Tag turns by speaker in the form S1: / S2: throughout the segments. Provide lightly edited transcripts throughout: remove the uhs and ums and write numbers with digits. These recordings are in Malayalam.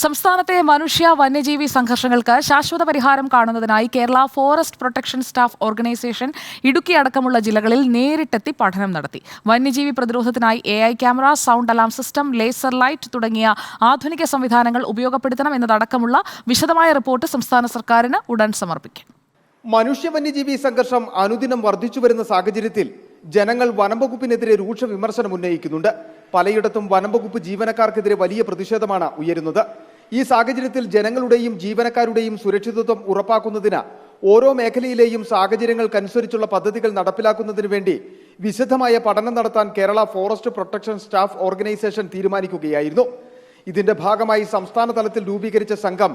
S1: സംസ്ഥാനത്തെ മനുഷ്യ വന്യജീവി സംഘർഷങ്ങൾക്ക് ശാശ്വത പരിഹാരം കാണുന്നതിനായി Kerala forest protection staff organisation Idukki അടക്കമുള്ള ജില്ലകളിൽ നേരിട്ടെത്തി പഠനം നടത്തി. വന്യജീവി പ്രതിരോധത്തിനായി AI camera, sound alarm system, laser light തുടങ്ങിയ ആധുനിക സംവിധാനങ്ങൾ ഉപയോഗപ്പെടുത്തണം എന്നതടക്കമുള്ള വിശദമായ റിപ്പോർട്ട് സംസ്ഥാന സർക്കാരിന് ഉടൻ സമർപ്പിക്കും.
S2: മനുഷ്യ വന്യജീവി സംഘർഷം അനുദിനം വർദ്ധിച്ചുവരുന്ന സാഹചര്യത്തിൽ ജനങ്ങൾ വനംവകുപ്പിനെതിരെ രൂക്ഷ വിമർശനം ഉന്നയിക്കുന്നുണ്ട്. പലയിടത്തും വനംവകുപ്പ് ജീവനക്കാർക്കെതിരെ വലിയ പ്രതിഷേധമാണ് ഉയരുന്നത്. ഈ സാഹചര്യത്തിൽ ജനങ്ങളുടെയും ജീവനക്കാരുടെയും സുരക്ഷിതത്വം ഉറപ്പാക്കുന്നതിന് ഓരോ മേഖലയിലെയും സാഹചര്യങ്ങൾക്കനുസരിച്ചുള്ള പദ്ധതികൾ നടപ്പിലാക്കുന്നതിന് വേണ്ടി വിശദമായ പഠനം നടത്താൻ Kerala forest protection staff organisation തീരുമാനിക്കുകയായിരുന്നു. ഇതിന്റെ ഭാഗമായി സംസ്ഥാന തലത്തിൽ രൂപീകരിച്ച സംഘം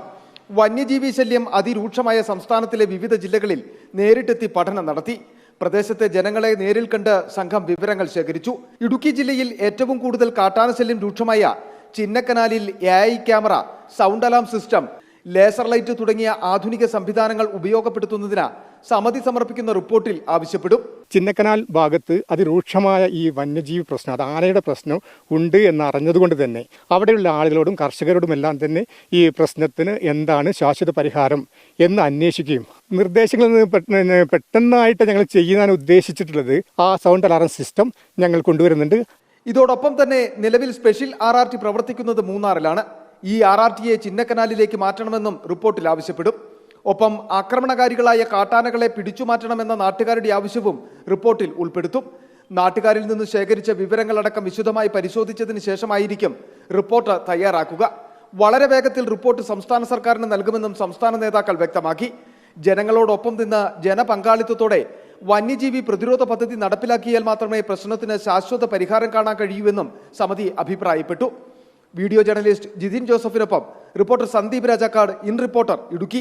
S2: വന്യജീവി ശല്യം അതിരൂക്ഷമായ സംസ്ഥാനത്തിലെ വിവിധ ജില്ലകളിൽ നേരിട്ടെത്തി പഠനം നടത്തി. പ്രദേശത്തെ ജനങ്ങളെ നേരിൽ കണ്ട് സംഘം വിവരങ്ങൾ ശേഖരിച്ചു. ഇടുക്കി ജില്ലയിൽ ഏറ്റവും കൂടുതൽ കാട്ടാന ശല്യം രൂക്ഷമായ ചിന്നക്കനാലിൽ AI camera, sound alarm system, laser light തുടങ്ങിയ ആധുനിക സംവിധാനങ്ങൾ ഉപയോഗപ്പെടുത്തുന്നതിന് സമിതി സമർപ്പിക്കുന്ന റിപ്പോർട്ടിൽ ആവശ്യപ്പെടും.
S3: ചിന്നക്കനാൽ ഭാഗത്ത് അതിരൂക്ഷമായ ഈ വന്യജീവി പ്രശ്നം, അത് ആനയുടെ പ്രശ്നം ഉണ്ട് എന്ന് അറിഞ്ഞതുകൊണ്ട് തന്നെ അവിടെയുള്ള ആളുകളോടും കർഷകരോടും എല്ലാം തന്നെ ഈ പ്രശ്നത്തിന് എന്താണ് ശാശ്വത പരിഹാരം എന്ന് അന്വേഷിക്കുകയും നിർദ്ദേശങ്ങളിൽ നിന്ന് പെട്ടെന്നായിട്ട് ഞങ്ങൾ ചെയ്യാൻ ഉദ്ദേശിച്ചിട്ടുള്ളത് ആ സൗണ്ട് അലാറം സിസ്റ്റം ഞങ്ങൾ കൊണ്ടുവരുന്നുണ്ട്.
S2: ഇതോടൊപ്പം തന്നെ നിലവിൽ സ്പെഷ്യൽ RRT പ്രവർത്തിക്കുന്നത് മൂന്നാറിലാണ്. ഈ RRTയെ ചിന്നക്കനാലിലേക്ക് മാറ്റണമെന്നും റിപ്പോർട്ടിൽ ആവശ്യപ്പെടും. ഒപ്പം ആക്രമണകാരികളായ കാട്ടാനകളെ പിടിച്ചുമാറ്റണമെന്ന നാട്ടുകാരുടെ ആവശ്യവും റിപ്പോർട്ടിൽ ഉൾപ്പെടുത്തും. നാട്ടുകാരിൽ നിന്ന് ശേഖരിച്ച വിവരങ്ങളടക്കം വിശദമായി പരിശോധിച്ചതിന് ശേഷമായിരിക്കും റിപ്പോർട്ട് തയ്യാറാക്കുക. വളരെ വേഗത്തിൽ റിപ്പോർട്ട് സംസ്ഥാന സർക്കാരിന് നൽകുമെന്നും സംസ്ഥാന നേതാക്കൾ വ്യക്തമാക്കി. ജനങ്ങളോടൊപ്പം നിന്ന് ജനപങ്കാളിത്തത്തോടെ വന്യജീവി പ്രതിരോധ പദ്ധതി നടപ്പിലാക്കിയാൽ മാത്രമേ പ്രശ്നത്തിന് ശാശ്വത പരിഹാരം കാണാൻ കഴിയൂവെന്നും സമിതി അഭിപ്രായപ്പെട്ടു. വീഡിയോ ജേർണലിസ്റ്റ് ജിതിൻ ജോസഫിനൊപ്പം reporter Sandeep Rajakkad, in reporter, Idukki.